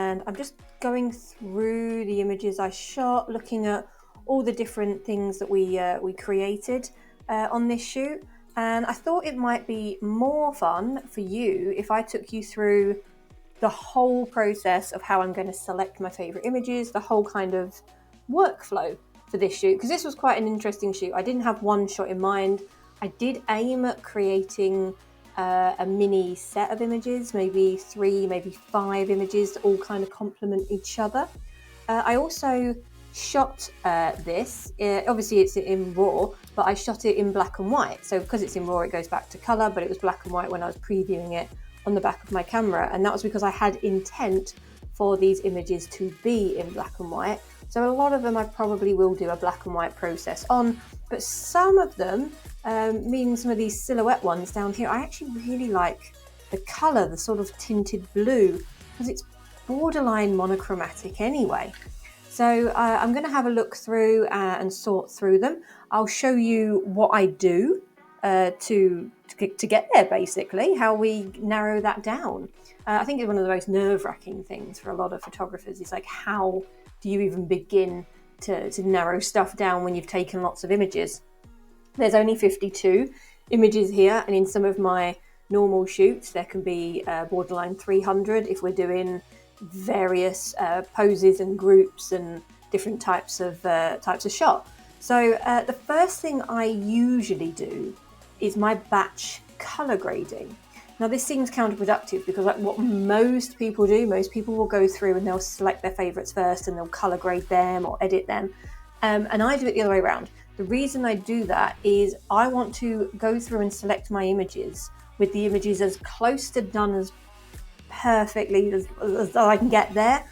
and I'm just going through the images I shot, looking at all the different things that we created on this shoot. And I thought it might be more fun for you if I took you through the whole process of how I'm going to select my favorite images, the whole kind of workflow for this shoot, because this was quite an interesting shoot. I didn't have one shot in mind. I did aim at creating a mini set of images, maybe 3, maybe 5 images that all kind of complement each other. I also shot this, obviously it's in RAW, but I shot it in black and white. So because it's in RAW, it goes back to color, but it was black and white when I was previewing it on the back of my camera. And that was because I had intent for these images to be in black and white. So a lot of them I probably will do a black and white process on, but some of them, meaning some of these silhouette ones down here, I actually really like the color, the sort of tinted blue, because it's borderline monochromatic anyway. So I'm going to have a look through and sort through them. I'll show you what I do to get there, basically, how we narrow that down. I think it's one of the most nerve-wracking things for a lot of photographers. It's like, how do you even begin to narrow stuff down when you've taken lots of images? There's only 52 images here, and in some of my normal shoots there can be borderline 300 if we're doing various poses and groups and different types of shot. So the first thing I usually do is my batch color grading. Now this seems counterproductive because like what most people do, most people will go through and they'll select their favorites first and they'll color grade them or edit them. And I do it the other way around. The reason I do that is I want to go through and select my images with the images as close to done as perfectly as I can get there,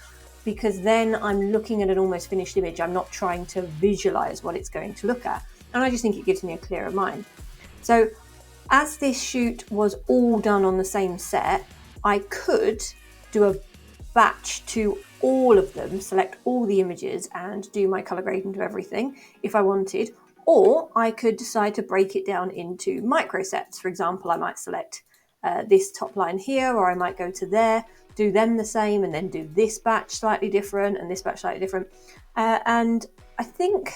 because then I'm looking at an almost finished image. I'm not trying to visualize what it's going to look at. And I just think it gives me a clearer mind. So as this shoot was all done on the same set, I could do a batch to all of them, select all the images and do my color grading to everything if I wanted, or I could decide to break it down into micro sets. For example, I might select this top line here, or I might go to there, do them the same, and then do this batch slightly different and this batch slightly different. And I think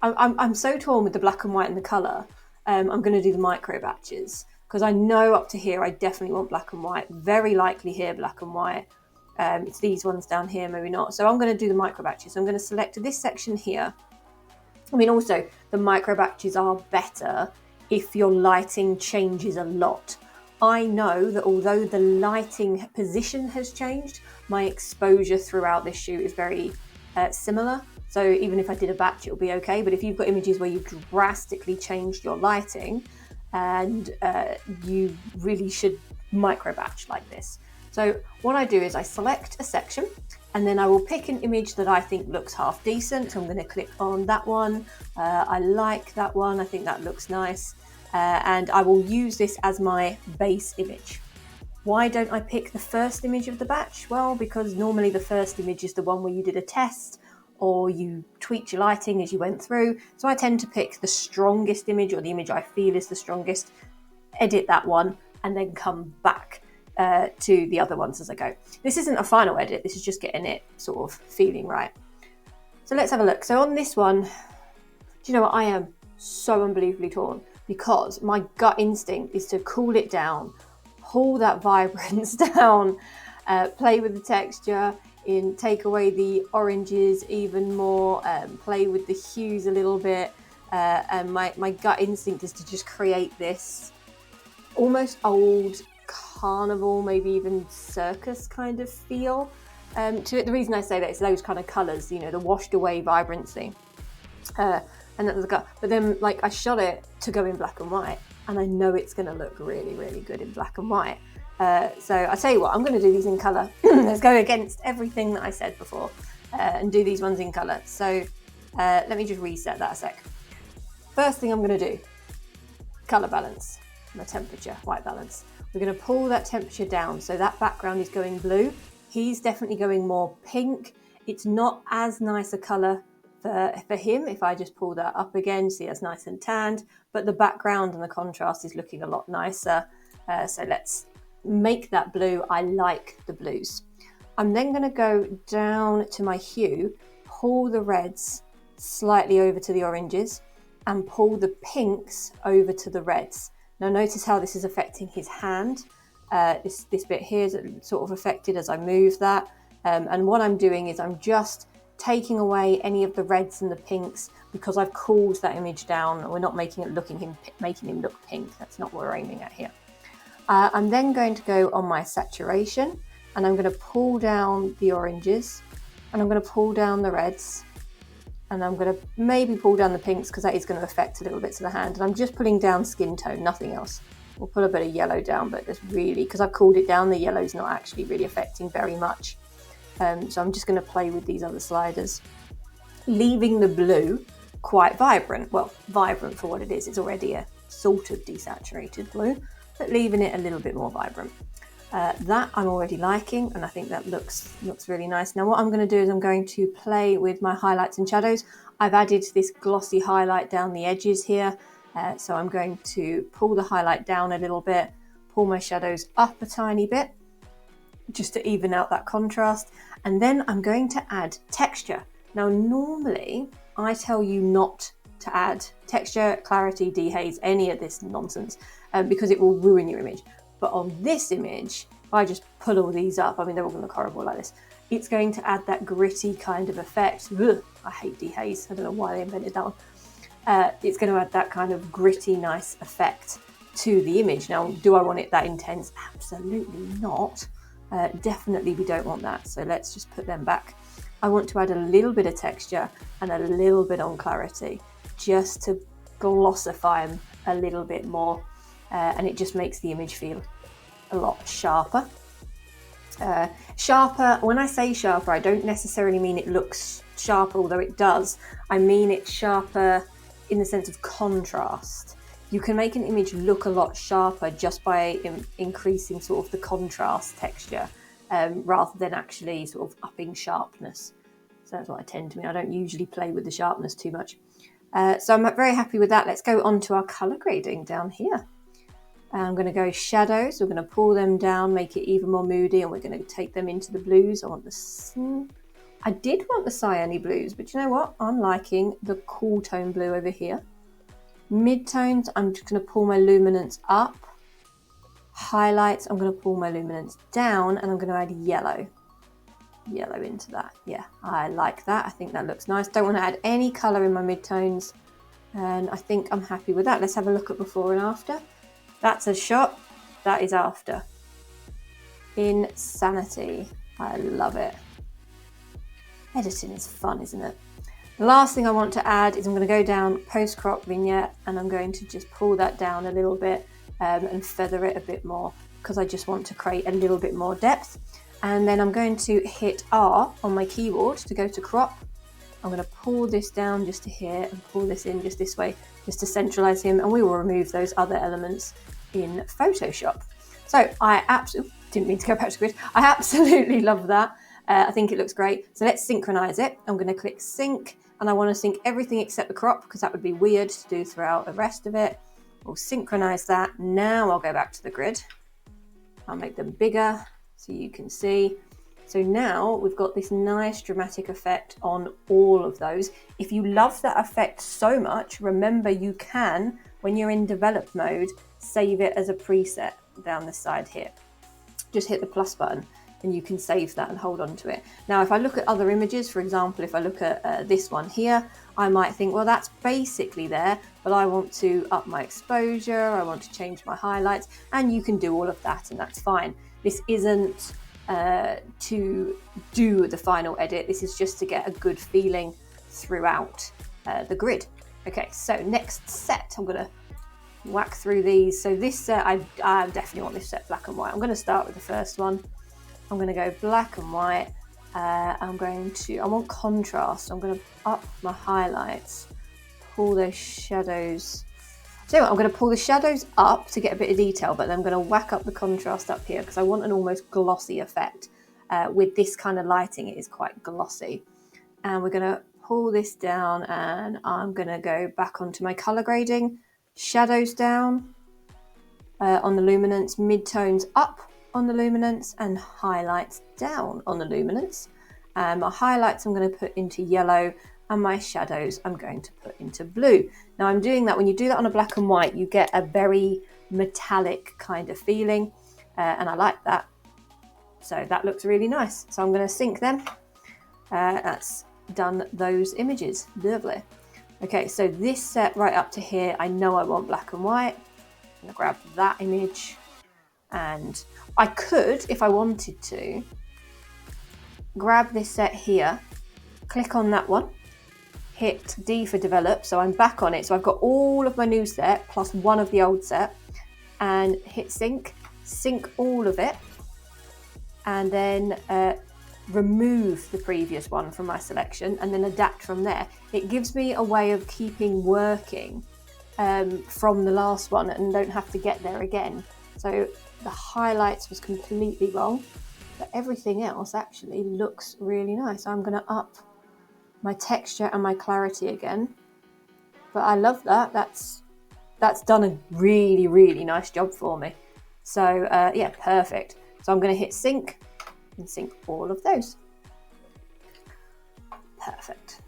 I'm so torn with the black and white and the color. I'm going to do the micro batches because I know up to here I definitely want black and white. Very likely here black and white. It's these ones down here, maybe not. So I'm going to do the micro batches. I'm going to select this section here. I mean, also the micro batches are better if your lighting changes a lot. I know that although the lighting position has changed, my exposure throughout this shoot is very similar. So even if I did a batch, it'll be okay. But if you've got images where you've drastically changed your lighting, and you really should micro batch like this. So what I do is I select a section and then I will pick an image that I think looks half decent. So I'm going to click on that one. I like that one. I think that looks nice. And I will use this as my base image. Why don't I pick the first image of the batch? Well, because normally the first image is the one where you did a test or you tweaked your lighting as you went through. So I tend to pick the strongest image, or the image I feel is the strongest, edit that one, and then come back to the other ones as I go. This isn't a final edit, this is just getting it sort of feeling right. So let's have a look. So on this one, do you know what? I am so unbelievably torn because my gut instinct is to cool it down, pull that vibrance down, play with the texture, take away the oranges even more, play with the hues a little bit, and my gut instinct is to just create this almost old carnival, maybe even circus kind of feel to it. The reason I say that is those kind of colours, you know, the washed away vibrancy, and that was gut. But then, like, I shot it to go in black and white, and I know it's going to look really, really good in black and white. So I tell you what, I'm going to do these in colour. Let's go against everything that I said before and do these ones in colour. So let me just reset that a sec. First thing I'm going to do, colour balance, my temperature, white balance. We're going to pull that temperature down. So that background is going blue. He's definitely going more pink. It's not as nice a colour for him. If I just pull that up again, see that's nice and tanned, but the background and the contrast is looking a lot nicer. So let's make that blue, I like the blues. I'm then going to go down to my hue, pull the reds slightly over to the oranges, and pull the pinks over to the reds. Now notice how this is affecting his hand. This bit here is sort of affected as I move that. And what I'm doing is I'm just taking away any of the reds and the pinks because I've cooled that image down. We're not making him look pink. That's not what we're aiming at here. I'm then going to go on my saturation, and I'm going to pull down the oranges, and I'm going to pull down the reds, and I'm going to maybe pull down the pinks because that is going to affect a little bit to the hand. And I'm just pulling down skin tone, nothing else. We'll put a bit of yellow down, but there's really, because I've cooled it down, the yellow's not actually really affecting very much. So I'm just going to play with these other sliders, leaving the blue quite vibrant. Well, vibrant for what it is. It's already a sort of desaturated blue, but leaving it a little bit more vibrant. That I'm already liking, and I think that looks really nice. Now what I'm going to do is I'm going to play with my highlights and shadows. I've added this glossy highlight down the edges here, so I'm going to pull the highlight down a little bit, pull my shadows up a tiny bit, just to even out that contrast, and then I'm going to add texture. Now normally I tell you not to add texture, clarity, dehaze, any of this nonsense, because it will ruin your image. But on this image, if I just pull all these up, I mean, they're all going to look horrible like this. It's going to add that gritty kind of effect. Ugh, I hate dehaze. I don't know why they invented that one. It's going to add that kind of gritty, nice effect to the image. Now, do I want it that intense? Absolutely not. Definitely we don't want that. So let's just put them back. I want to add a little bit of texture and a little bit on clarity, just to glossify them a little bit more. And it just makes the image feel a lot sharper. Sharper, when I say sharper, I don't necessarily mean it looks sharper, although it does. I mean it's sharper in the sense of contrast. You can make an image look a lot sharper just by increasing sort of the contrast texture, rather than actually sort of upping sharpness. So that's what I tend to mean. I don't usually play with the sharpness too much. So I'm very happy with that. Let's go on to our color grading down here. I'm going to go shadows. We're going to pull them down, make it even more moody, and we're going to take them into the blues. I did want the cyany blues, but you know what? I'm liking the cool tone blue over here. Midtones, I'm just going to pull my luminance up. Highlights, I'm going to pull my luminance down, and I'm going to add yellow into that. Yeah, I like that. I think that looks nice. Don't want to add any color in my midtones, and I think I'm happy with that. Let's have a look at before and after. That's a shot. That is after. Insanity. I love it. Editing is fun, isn't it? The last thing I want to add is I'm going to go down post-crop vignette, and I'm going to just pull that down a little bit and feather it a bit more, because I just want to create a little bit more depth. And then I'm going to hit R on my keyboard to go to crop. I'm going to pull this down just to here and pull this in just this way, just to centralize him, and we will remove those other elements in Photoshop. So I absolutely didn't mean to go back to grid. I absolutely love that. I think it looks great. So let's synchronize it. I'm going to click sync, and I want to sync everything except the crop, because that would be weird to do throughout the rest of it. We'll synchronize that. Now I'll go back to the grid. I'll make them bigger so you can see. So now we've got this nice dramatic effect on all of those. If you love that effect so much, remember you can, when you're in develop mode, save it as a preset down the side here. Just hit the plus button and you can save that and hold on to it. Now, if I look at other images, for example, if I look at this one here, I might think, well, that's basically there, but I want to up my exposure, I want to change my highlights, and you can do all of that, and that's fine. This isn't to do the final edit. This is just to get a good feeling throughout the grid. Okay, so next set, I'm gonna whack through these. So this set, I definitely want this set black and white. I'm gonna start with the first one. I'm gonna go black and white. I want contrast. I'm gonna up my highlights, pull those shadows. So I'm going to pull the shadows up to get a bit of detail, but then I'm going to whack up the contrast up here because I want an almost glossy effect. With this kind of lighting, it is quite glossy. And we're going to pull this down, and I'm going to go back onto my color grading. Shadows down on the luminance, midtones up, on the luminance and highlights down on the luminance. My highlights I'm going to put into yellow, and my shadows I'm going to put into blue. Now I'm doing that, when you do that on a black and white, you get a very metallic kind of feeling, and I like that. So that looks really nice. So I'm going to sync them. That's done those images. Lovely. Okay, so this set right up to here, I know I want black and white. I'm going to grab that image, and I could, if I wanted to, grab this set here, click on that one, hit D for develop, so I'm back on it. So I've got all of my new set plus one of the old set, and hit sync all of it, and then remove the previous one from my selection, and then adapt from there. It gives me a way of keeping working from the last one and don't have to get there again. So the highlights was completely wrong, but everything else actually looks really nice. I'm going to up my texture and my clarity again, but I love that. That's done a really, really nice job for me. So yeah, perfect. So I'm going to hit sync and sync all of those. Perfect.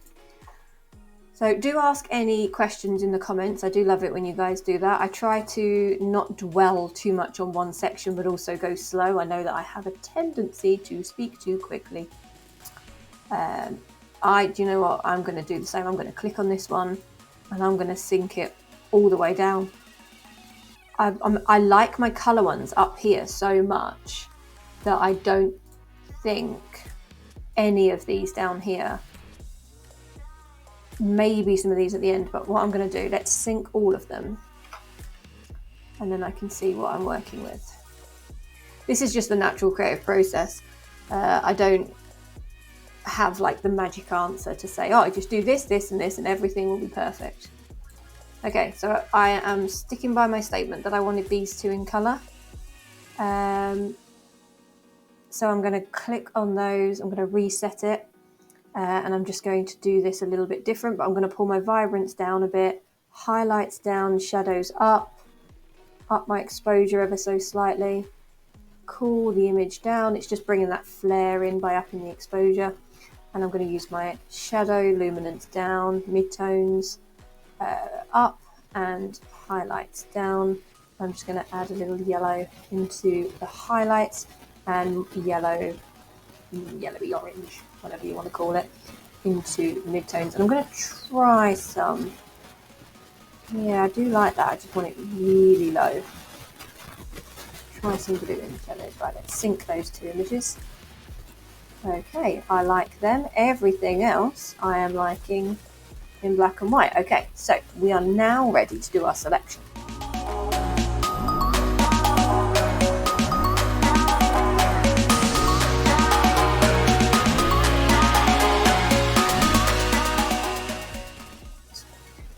So do ask any questions in the comments. I do love it when you guys do that. I try to not dwell too much on one section, but also go slow. I know that I have a tendency to speak too quickly. Do you know what? I'm going to do the same. I'm going to click on this one and I'm going to sync it all the way down. I like my color ones up here so much that I don't think any of these down here, maybe some of these at the end, but what I'm going to do, let's sync all of them and then I can see what I'm working with. This is just the natural creative process. I don't have like the magic answer to say, oh, just do this, this and this and everything will be perfect. Okay, so I am sticking by my statement that I wanted these two in color. So I'm going to click on those, I'm going to reset it, and I'm just going to do this a little bit different, but I'm going to pull my vibrance down a bit, highlights down, shadows up my exposure ever so slightly, cool the image down. It's just bringing that flare in by upping the exposure, and I'm going to use my shadow, luminance down, midtones up, and highlights down. I'm just going to add a little yellow into the highlights and yellowy orange, whatever you want to call it, into midtones. And I'm going to try some, yeah, I do like that. I just want it really low. Try some blue in shadows. Right, let's sync those two images. Okay, I like them. Everything else I am liking in black and white. Okay, so we are now ready to do our selection.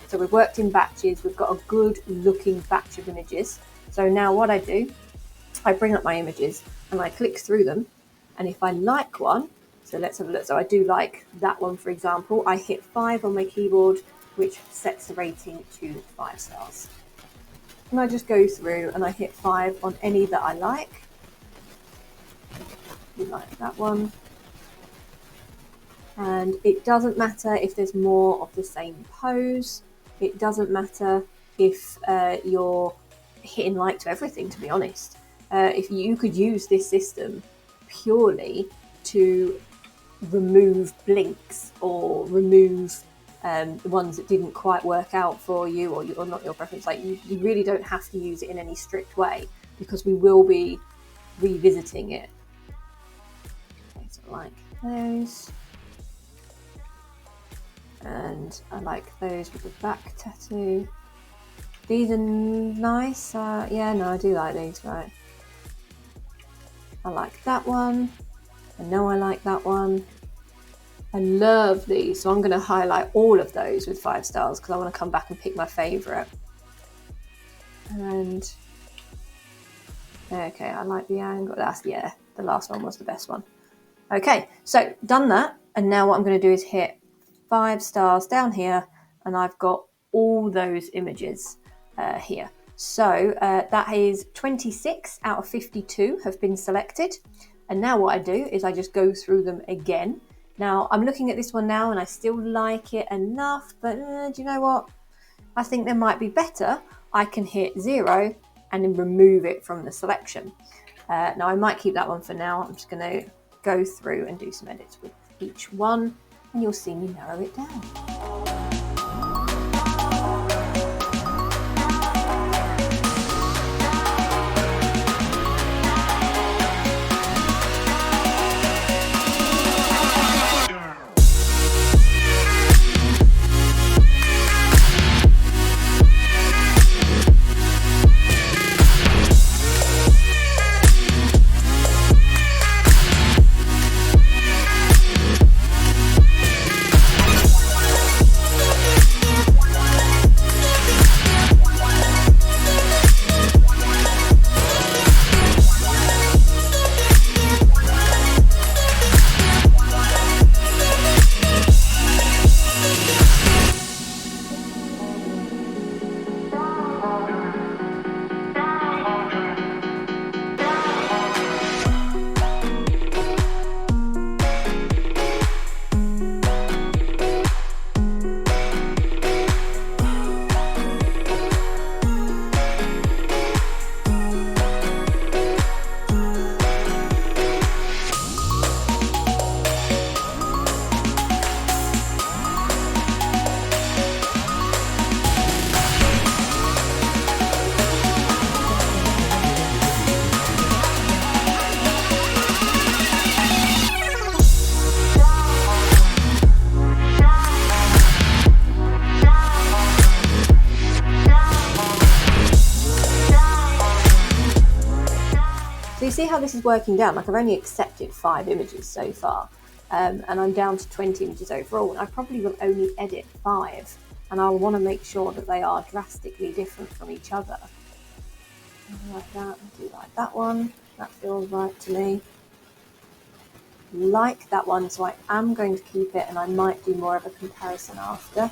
So we've worked in batches, we've got a good looking batch of images. So now what I do, I bring up my images and I click through them, and if I like one, so let's have a look. So I do like that one, for example. I hit 5 on my keyboard, which sets the rating to 5 stars. And I just go through and I hit 5 on any that I like. You like that one. And it doesn't matter if there's more of the same pose. It doesn't matter if you're hitting like to everything, to be honest. If you could use this system purely to remove blinks or remove the ones that didn't quite work out for you, or not your preference, like you really don't have to use it in any strict way, because we will be revisiting it. Okay, so I like those, and I like those with the back tattoo. These are nice. Yeah, no, I do like these, right? I like that one. I know I like that one. I love these, so I'm going to highlight all of those with 5 stars because I want to come back and pick my favourite. And okay, I like the angle. Yeah, the last one was the best one. Okay, so done that, and now what I'm going to do is hit 5 stars down here, and I've got all those images here. So that is 26 out of 52 have been selected. And now what I do is I just go through them again. Now I'm looking at this one now and I still like it enough, but do you know what? I think there might be better. I can hit 0 and then remove it from the selection. Now I might keep that one for now. I'm just going to go through and do some edits with each one and you'll see me narrow it down. So you see how this is working down? Like I've only accepted 5 images so far, and I'm down to 20 images overall. And I probably will only edit 5, and I'll want to make sure that they are drastically different from each other. Like that, I'll do like that one. That feels right to me. Like that one, so I am going to keep it, and I might do more of a comparison after.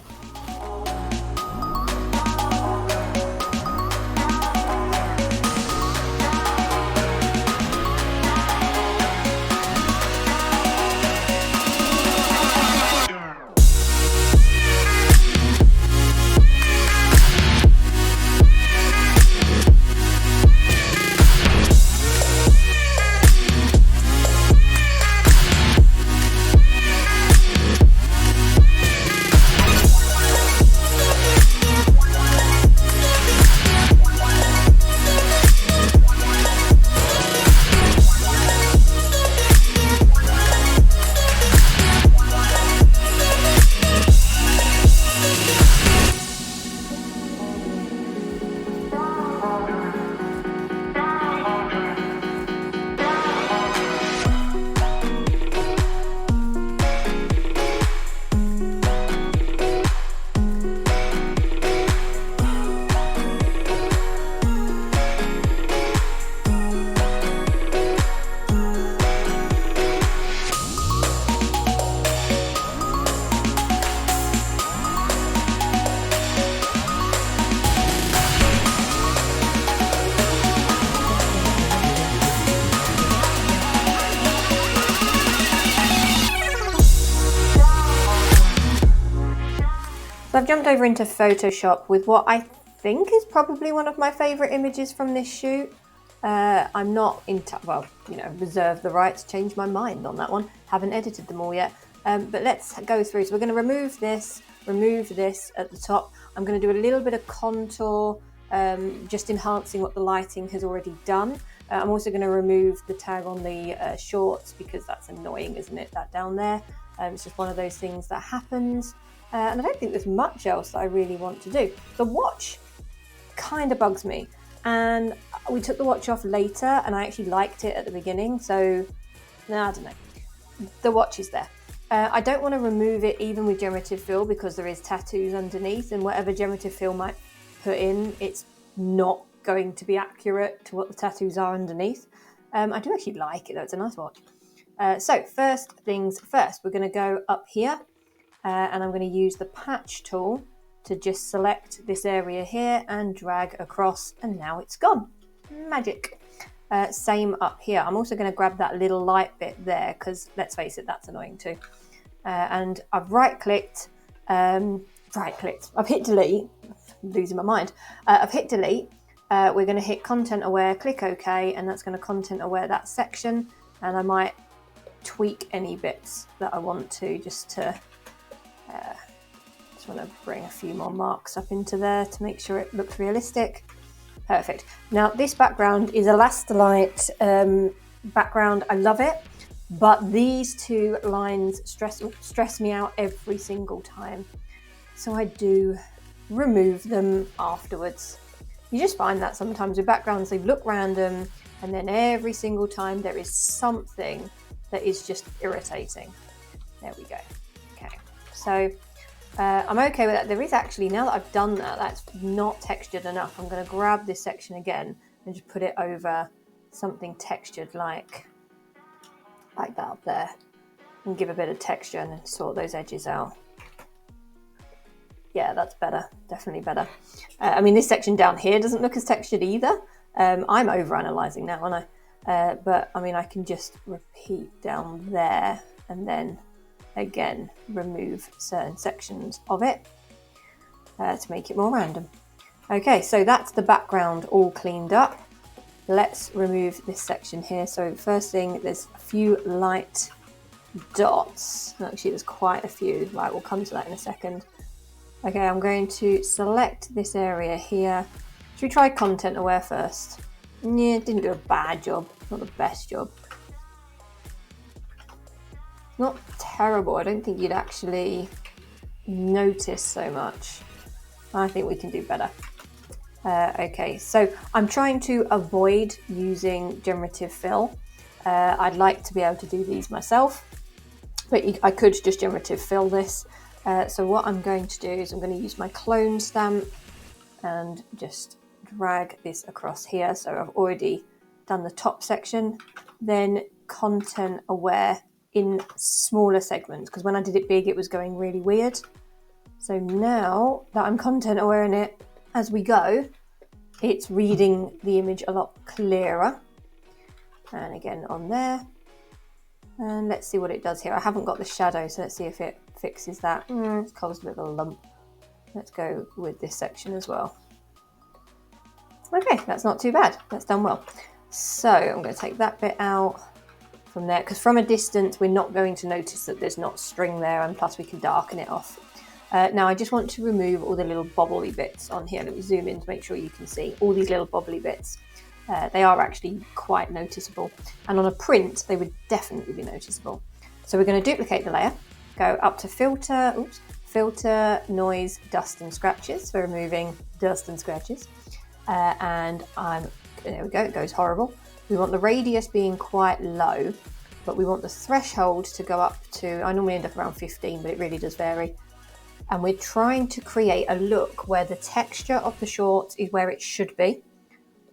So I've jumped over into Photoshop with what I think is probably one of my favourite images from this shoot. I'm not well, reserve the right to change my mind on that one. Haven't edited them all yet. But let's go through. So we're going to remove this at the top. I'm going to do a little bit of contour, just enhancing what the lighting has already done. I'm also going to remove the tag on the shorts because that's annoying, isn't it? That down there. It's just one of those things that happens. And I don't think there's much else that I really want to do. The watch kind of bugs me. And we took the watch off later and I actually liked it at the beginning. So, no, I don't know. The watch is there. I don't want to remove it even with generative fill because there is tattoos underneath, and whatever generative fill might put in, it's not going to be accurate to what the tattoos are underneath. I do actually like it though, it's a nice watch. So first things first, we're going to go up here and I'm going to use the patch tool to just select this area here and drag across, and now it's gone. Magic. Same up here. I'm also going to grab that little light bit there because let's face it, that's annoying too. And I've right-clicked, I've hit delete, I'm losing my mind. I've hit delete. We're going to hit content aware, click OK, and that's going to content aware that section. And I might tweak any bits that I want to just want to bring a few more marks up into there to make sure it looks realistic. Perfect. Now this background is Elastilite background. I love it, but these two lines stress me out every single time. So I do remove them afterwards. You just find that sometimes with backgrounds, they look random, and then every single time there is something that is just irritating. There we go. Okay, so I'm okay with that. There is actually, now that I've done that, that's not textured enough. I'm going to grab this section again and just put it over something textured like that up there, and give a bit of texture and then sort those edges out. Yeah, that's better, definitely better. I mean, this section down here doesn't look as textured either. I'm over-analysing now, aren't I? But I mean, I can just repeat down there and then again remove certain sections of it to make it more random. Okay, so that's the background all cleaned up. Let's remove this section here. So first thing, there's a few light dots. Actually, there's quite a few. Right, we'll come to that in a second. Okay, I'm going to select this area here. Should we try content aware first? Yeah, it didn't do a bad job, not the best job. Not terrible. I don't think you'd actually notice so much. I think we can do better. Okay, so I'm trying to avoid using generative fill. I'd like to be able to do these myself, but I could just generative fill this. So what I'm going to do is I'm going to use my clone stamp and just drag this across here. So I've already done the top section, then content aware in smaller segments, because when I did it big it was going really weird. So now that I'm content aware in it as we go, it's reading the image a lot clearer. And again on there. And let's see what it does here. I haven't got the shadow, so let's see if it fixes that. It's caused a bit of a lump. Let's go with this section as well. Okay, that's not too bad. That's done well. So I'm going to take that bit out from there, because from a distance we're not going to notice that there's not string there, and plus we can darken it off. Now I just want to remove all the little bobbly bits on here. Let me zoom in to make sure you can see all these little bobbly bits. They are actually quite noticeable, and on a print they would definitely be noticeable. So we're going to duplicate the layer, go up to filter, noise, dust and scratches for removing dust and scratches, and there we go, it goes horrible. We want the radius being quite low, but we want the threshold to go up to, I normally end up around 15, but it really does vary. And we're trying to create a look where the texture of the short is where it should be,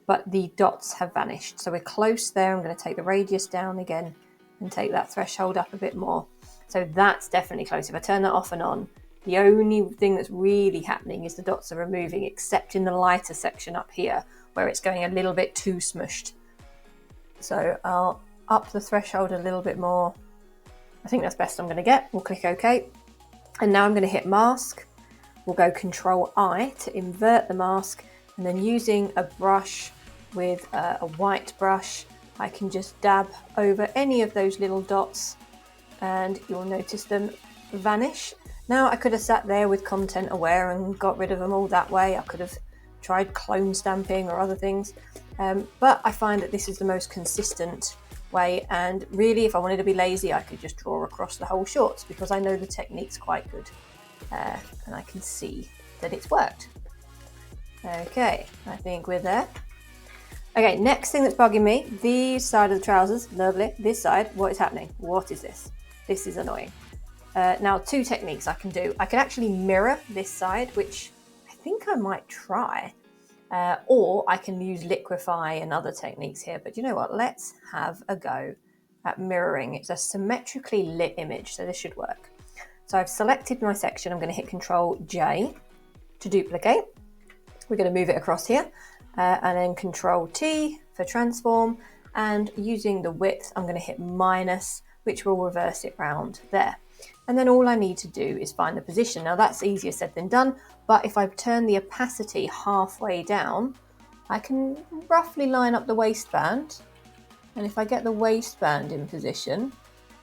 but the dots have vanished. So we're close there. I'm going to take the radius down again and take that threshold up a bit more. So that's definitely close. If I turn that off and on, the only thing that's really happening is the dots are removing, except in the lighter section up here where it's going a little bit too smushed. So I'll up the threshold a little bit more. I think that's best I'm going to get. We'll click OK. And now I'm going to hit mask. We'll go Control I to invert the mask, and then using a brush with a white brush, I can just dab over any of those little dots and you'll notice them vanish. Now I could have sat there with content aware and got rid of them all that way. I could have tried clone stamping or other things, but I find that this is the most consistent way, and really if I wanted to be lazy I could just draw across the whole shorts because I know the technique's quite good, and I can see that it's worked. Okay, I think we're there. Okay, next thing that's bugging me, the side of the trousers, lovely. This side, what is happening? What is this? This is annoying. Now, two techniques I can do. I can actually mirror this side, which I think I might try, or I can use liquefy and other techniques here. But you know what? Let's have a go at mirroring. It's a symmetrically lit image, so this should work. So I've selected my section. I'm going to hit Control J. to duplicate. We're going to move it across here and then Control T for transform, and using the width I'm going to hit minus, which will reverse it round there. And then all I need to do is find the position. Now that's easier said than done, but if I turn the opacity halfway down, I can roughly line up the waistband. And if I get the waistband in position,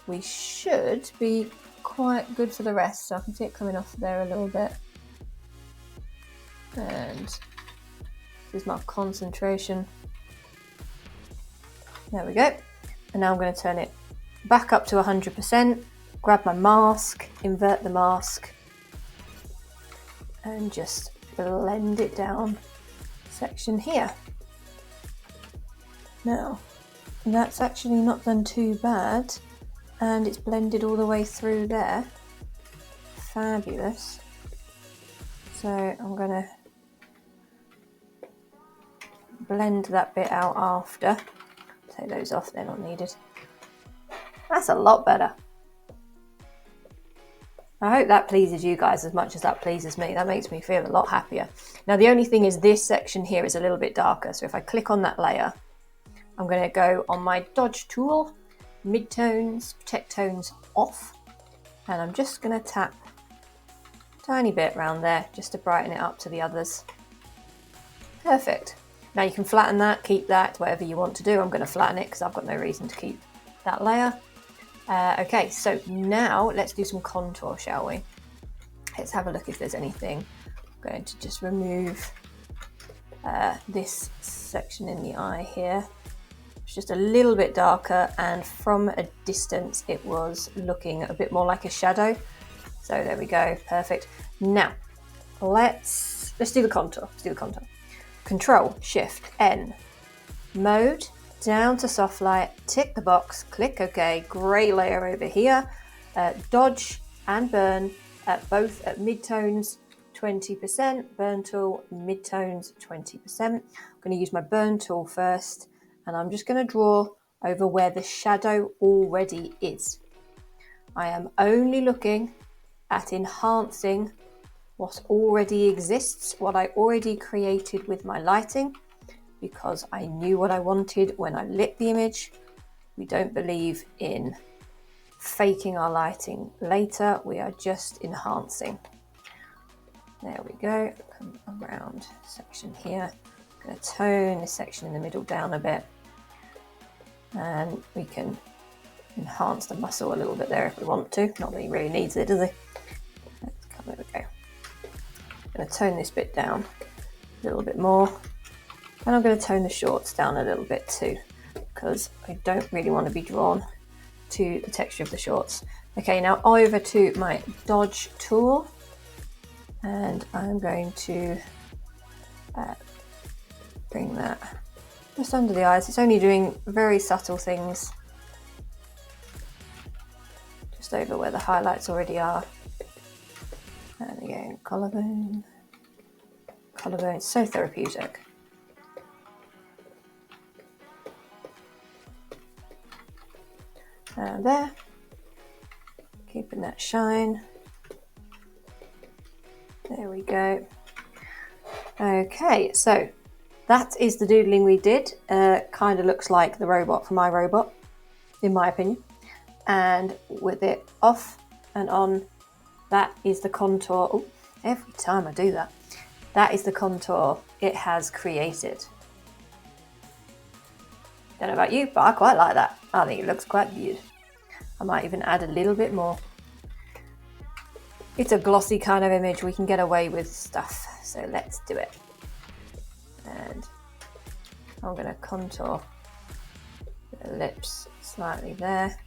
we should be quite good for the rest. So I can see it coming off there a little bit. And this is my concentration. There we go. And now I'm going to turn it back up to 100%, grab my mask, invert the mask, and just blend it down section here. Now, that's actually not done too bad, and it's blended all the way through there. Fabulous. So I'm going to blend that bit out after. Take those off, they're not needed. That's a lot better. I hope that pleases you guys as much as that pleases me. That makes me feel a lot happier. Now the only thing is this section here is a little bit darker, so if I click on that layer, I'm going to go on my dodge tool, midtones, protect tones off, and I'm just going to tap a tiny bit around there just to brighten it up to the others. Perfect. Now you can flatten that, keep that, whatever you want to do. I'm going to flatten it because I've got no reason to keep that layer. Okay, so now let's do some contour, shall we? Let's have a look if there's anything. I'm going to just remove this section in the eye here. It's just a little bit darker, and from a distance it was looking a bit more like a shadow. So there we go, perfect. Now let's do the contour. Let's do the contour. Control Shift N, mode down to soft light, tick the box, click OK. Grey layer over here, dodge and burn both at midtones 20%, burn tool midtones 20%. I'm going to use my burn tool first, and I'm just going to draw over where the shadow already is. I am only looking at enhancing what already exists, what I already created with my lighting, because I knew what I wanted when I lit the image. We don't believe in faking our lighting later, we are just enhancing. There we go, come around section here. I'm going to tone this section in the middle down a bit, and we can enhance the muscle a little bit there if we want to. Not that he really needs it, does he? There we go. I'm going to tone this bit down a little bit more, and I'm going to tone the shorts down a little bit too, because I don't really want to be drawn to the texture of the shorts. Okay, now over to my dodge tool, and I'm going to bring that just under the eyes. It's only doing very subtle things, just over where the highlights already are. And again, collarbone. Collarbone, so therapeutic. And there, keeping that shine. There we go. Okay, so that is the doodling we did. Kind of looks like the robot from iRobot, in my opinion. And with it off and on, that is the contour. Oh, every time I do that. That is the contour it has created. Don't know about you, but I quite like that. I think it looks quite good. I might even add a little bit more. It's a glossy kind of image. We can get away with stuff. So let's do it. And I'm going to contour the lips slightly there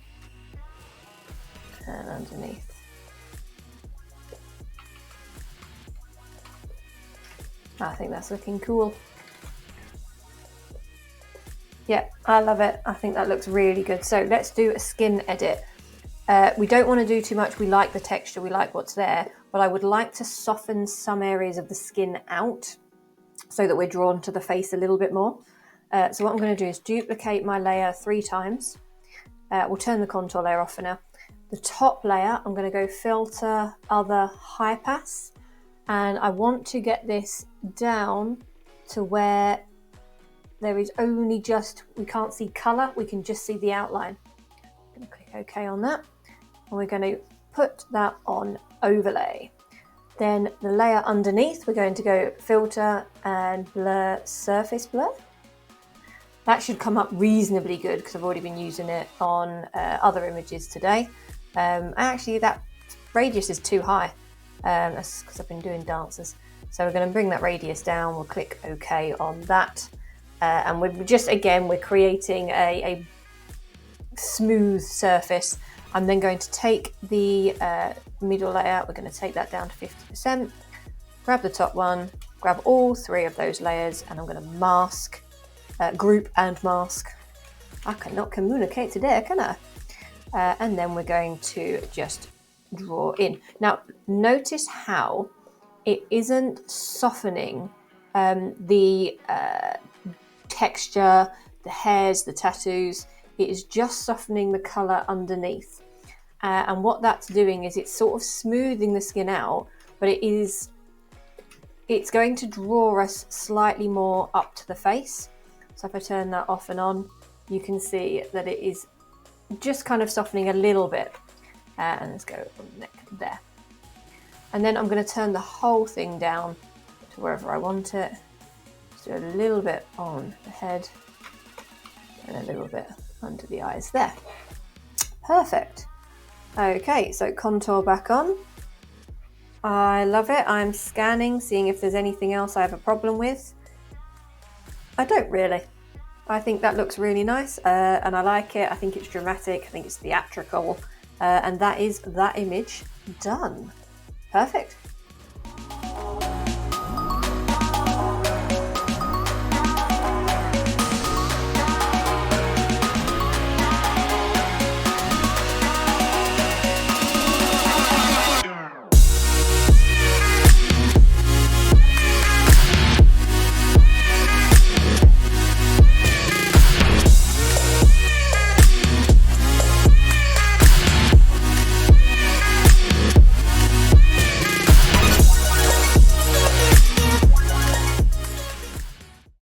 and underneath. I think that's looking cool. Yeah, I love it. I think that looks really good. So let's do a skin edit. We don't want to do too much. We like the texture, we like what's there, but I would like to soften some areas of the skin out so that we're drawn to the face a little bit more. So what I'm going to do is duplicate my layer 3 times. We'll turn the contour layer off for now. The top layer, I'm going to go filter, other, high pass, and I want to get this down to where there is only just, we can't see colour, we can just see the outline. I'm going to click OK on that, and we're going to put that on overlay. Then the layer underneath, we're going to go filter and blur, surface blur. That should come up reasonably good because I've already been using it on other images today. Actually, that radius is too high. That's because I've been doing dances. So we're going to bring that radius down. We'll click OK on that. And we're just, again, we're creating a smooth surface. I'm then going to take the middle layer, we're going to take that down to 50%, grab the top one, grab all three of those layers, and I'm going to mask, group and mask. I cannot communicate today, can I? And then we're going to just draw in. Now, notice how it isn't softening the texture, the hairs, the tattoos. It is just softening the colour underneath. And what that's doing is it's sort of smoothing the skin out, but it's going to draw us slightly more up to the face. So if I turn that off and on, you can see that it is just kind of softening a little bit. And let's go on the neck there. And then I'm going to turn the whole thing down to wherever I want it. Just do a little bit on the head and a little bit under the eyes there. Perfect. Okay, so contour back on. I love it. I'm scanning, seeing if there's anything else I have a problem with. I don't really. I think that looks really nice and I like it. I think it's dramatic. I think it's theatrical. And that is that image done. Perfect.